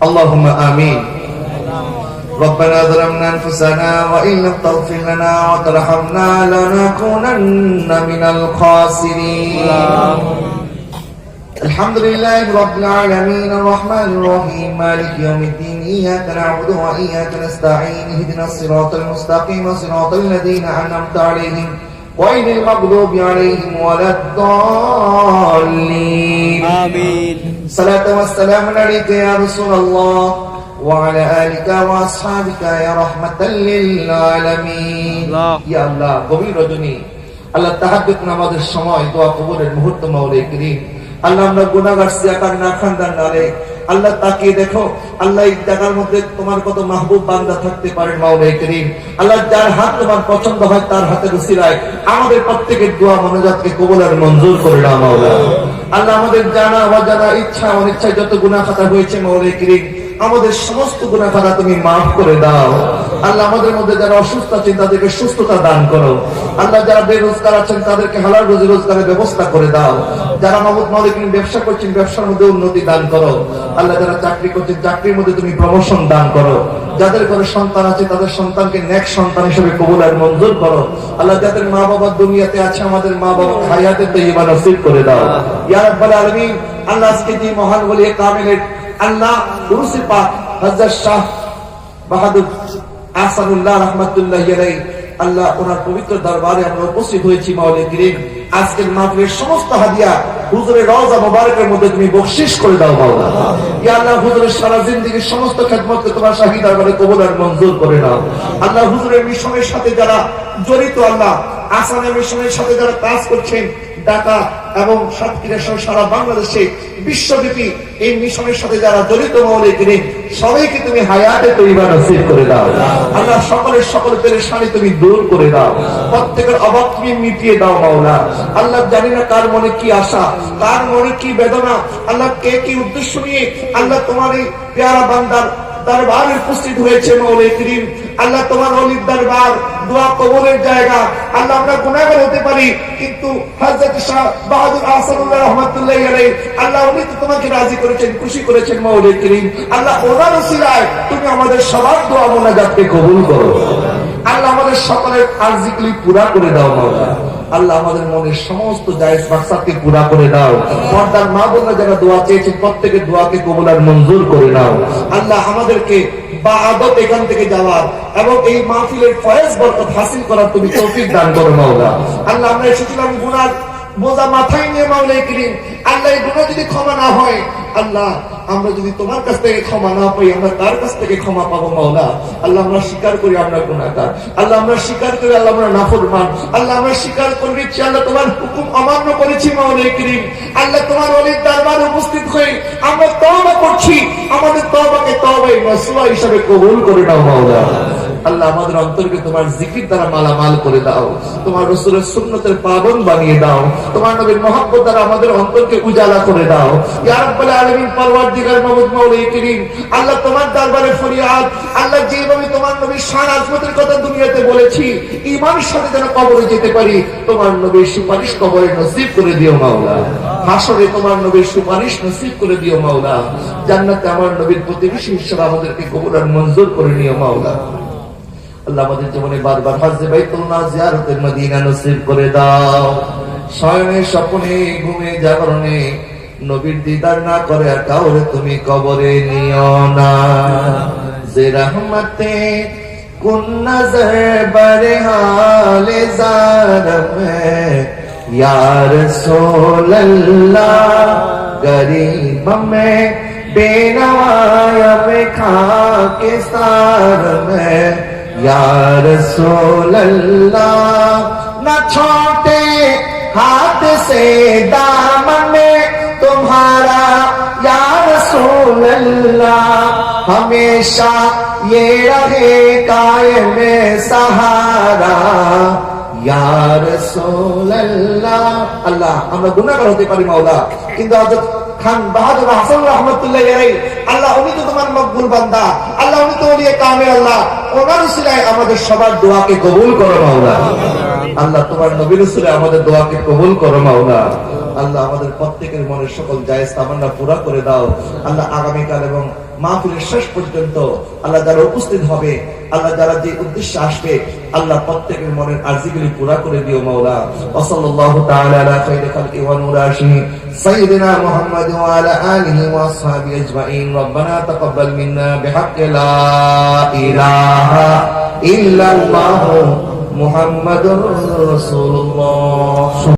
اللهم آمين. ربنا ظلمنا أنفسنا وإن لم تغفر لنا وترحمنا لنكونن من الخاسرين. الحمد لله رب العالمين الرحمن الرحيم مالك يوم الدين إياك نعبد وإياك نستعين اهدنا الصراط المستقيم صراط الذين أنعمت عليهم غير المغضوب عليهم ولا الضالين. آمين. صلاة والسلام عليك يا رسول الله وعلى آلك وأصحابك يا رحمة للعالمين. يا الله গভীর রজনী আল্লাহ তাহাজ্জুদ নামাজের সময় দোয়া কবুলের মুহূর্ত মাওলাই করিম। আল্লাহ আমরা গুনাহগার সিয়াকার না খানদার নালে আল্লাহ তাকিয়ে দেখো আল্লাহ এই জায়গার মধ্যে তোমার কত মাহবুব বান্দা থাকতে পারেন মাওলাই করিম। আল্লাহ যার হাত তোমার পছন্দ হয় তার হাতের উসিলায় আমাদের প্রত্যেকের দোয়া মনোজাতকে কবুল আর মঞ্জুর করে নাও মাওলা। আল্লাহ আমাদের জানা অজানা ইচ্ছা অনিচ্ছায় যত গুনাহ খাতা হয়েছে মাওলাই করিম আমাদের সমস্ত গুনাহ খাতা তুমি মাফ করে দাও। আল্লাহ আমাদের মধ্যে যারা অসুস্থ আছেন তাদেরকে সুস্থতা দান করো। আল্লাহ যারা বেরোজগার আছেন তাদেরকে হালাল রুজি রোজগারের ব্যবস্থা করে দাও। যারা মাহবুব মাওলাই করিম ব্যবসা করছেন ব্যবসার মধ্যে উন্নতি দান করো। আল্লাহ যারা চাকরি করছেন চাকরির মধ্যে তুমি প্রমোশন দান করো। যাদের ঘরে সন্তান আছে তাদের সন্তানকে নেক সন্তান হিসেবে কবুল আর মঞ্জুর করো। আল্লাহ যাদের মা বাবা দুনিয়াতে আছে আমাদের মা বাবা হায়াতে তাইয়্যিবা নসিব করে দাও ইয়া রাব্বাল আলামিন। আল্লাহ আজকে যে মহান ওলি কামিলের আল্লাহ উরুসে পাক হযরত শাহ বাহাদুর আহসানুল্লাহ রাহমাতুল্লাহি আলাইহি আল্লাহ ওনার পবিত্র দরবারে আমরা উপস্থিত হয়েছি মাওলাই করিম। আজকের মাহফিলের সমস্ত হাদিয়া হুজুরের রওজা মোবারকের মধ্যে তুমি বখশিশ করে দাও মাওলা। ইয়া আল্লাহ হুজুরের সারা জিন্দেগীর সমস্ত খেদমতকে তোমার শাহী দরবারে কবুল আর মঞ্জুর করে নাও। আল্লাহ হুজুরের মিশনের সাথে যারা জড়িত আল্লাহ আসামের মিশনের সাথে যারা কাজ করছেন ঢাকা এবং সাতক্ষীরা সহ সারা বাংলাদেশে বিশ্বব্যাপী এই মিশনের সাথে যারা জড়িত মাওলাই করিম সবাইকে তুমি হায়াতে তাইয়্যিবা নসিব করে দাও। আল্লাহ সকলের সকল পেরেশানি তুমি দূর করে দাও। প্রত্যেকের অভাব তুমি মিটিয়ে দাও মাওলা। আল্লাহ জানি না কার মনে কি আশা কার মনে কি বেদনা আল্লাহ কে কি উদ্দেশ্য নিয়ে আল্লাহ তোমার এই পেয়ারা বান্দার দরবারে উপস্থিত হয়েছে মাওলাই করিম। আল্লাহ তোমার ওলির দরবার দোয়া কবুলের জায়গা। আল্লাহ আমরা গুনাহগার হতে পারি কিন্তু হযরত শাহ বাহাদুর আহসানুল্লাহ রাহমাতুল্লাহি আলাইহি আল্লাহ উনি তো তোমাকে রাজি করেছেন খুশি করেছেন মাওলাই করিম। আল্লাহ ওনার উসিলায় তুমি আমাদের সবার দোয়া মোনাজাতকে কবুল করো। আল্লাহ আমাদের সকলের আরজিগুলি পুরা করে দাও মাওলা। আল্লাহ আমাদের মনের সমস্ত জায়েজ মাকসাদকে পুরা করে দাও। পর্দার মা বোনরা যারা দোয়া চেয়েছেন প্রত্যেকের দোয়াকে কবুল আর মঞ্জুর করে নাও। আল্লাহ আমাদেরকে বাআদত এখান থেকে যাওয়ার এবং এই মাহফিলের ফয়েজ বরকত হাসিল করার তুমি তৌফিক দান করো মাওলা। আল্লাহ আমরা এসেছিলাম গুনাহ বোঝা মাথায় নিয়ে মাওলাই করিম। আল্লাহ এই গুনাহ যদি ক্ষমা না হয় আল্লাহ আমরা যদি তোমার কাছ থেকে ক্ষমা না পাই আমরা তার কাছ থেকে ক্ষমা পাবো মাওলা। আল্লাহ আমরা স্বীকার করি আমরা গুনাহগার। আল্লাহ আমরা স্বীকার করি আল্লাহ আমরা নাফরমান। আল্লাহ আমরা স্বীকার করি আল্লাহ তোমার হুকুম অমান্য করেছি মাওলাই করিম। আল্লাহ তোমার ওলির দরবারে উপস্থিত হয়ে আমরা তওবা করছি। আমাদের তওবাকে তওবায়ে নসুহা হিসেবে কবুল করে নাও মাওলা। আল্লাহ আমাদের অন্তরকে তোমার জিকির দ্বারা মালামাল করে দাও। তোমার রাসূলের সুন্নতের পাবন বানিয়ে দাও। তোমার নবীর মহব্বত দ্বারা আমাদের অন্তরকে উজালা করে দাও ইয়া রাব্বাল আলামিন। পরওয়ারদিগার মাবুদ মাওলাই করিম আল্লাহ তোমার দরবারে ফরিয়াদ আল্লাহ যেভাবে তোমার নবীর শান আজমতের কথা দুনিয়াতে বলেছি ঈমানের সাথে যেন কবরে যেতে পারি তোমার নবীর সুপারিশ কবরে নসিব করে দিও মাওলা। হাশরে তোমার নবীর সুপারিশ নসিব করে দিও মাওলা। জান্নাতে আমার নবীর প্রতিবেশী হিসেবে আমাদেরকে কবুল আর মঞ্জুর করে নিও মাওলা। আল্লাহ আমাদের জীবনে বারবার হজ্জে বাইতুল্লাহ জিয়ারতে মদিনা নসিব করে দাও। শয়নে স্বপ্নে ঘুমে জাগরণে নবীর দিদার না করে আর কাউরে তুমি কবরে নিও না। যে রহমতে কুন নজর বরে হালে জারম ইয়া রাসূলুল্লাহ গरीब में बेनवाया में खाके सार में या रसूल अल्लाह न छोटे हाथ से दामन में तुम्हारा या रसूल अल्लाह हमेशा ये रहे कायम सहारा या रसूल अल्लाह। अल्लाह আমরা গুনাহগার হতে পারি মাওলা কিন্তু হযরত খান বাহাদুর হাসান রাহমাতুল্লাহি আলাইহি আল্লাহ উনি তো তোমার মকবুল বান্দা। আল্লাহ উনি তো ওলিয়ে কামেল। আল্লাহ ওনার উসিলায় আমাদের সবার দোয়াকে কবুল করো মাওলা। আল্লাহ তোমার নবীর উসিলায় আমাদের দোয়াকে কবুল করো মাওলা। আল্লাহ আমাদের প্রত্যেকের মনের সকল জায়েজ তামান্না পুরা করে দাও। আল্লাহ আগামীকাল এবং মাহফিলের শেষ পর্যন্ত আল্লাহ যারা উপস্থিত হবে, আল্লাহ যারা যে উদ্দেশ্যে আসবে, আল্লাহ প্রত্যেকের মনের আরজিগুলি পুরা করে দিও মাওলা। ওয়া সাল্লাল্লাহু তাআলা আলা খায়রি খালকি ওয়া নূরাশি সাইয়্যিদিনা মুহাম্মাদ ওয়া আলা আলিহি ওয়া আসহাবিহি আজমাইন। রব্বানা তাকাব্বাল মিন্না বিহাক্কি লা ইলাহা ইল্লাল্লাহু মুহাম্মাদুর রাসূলুল্লাহ।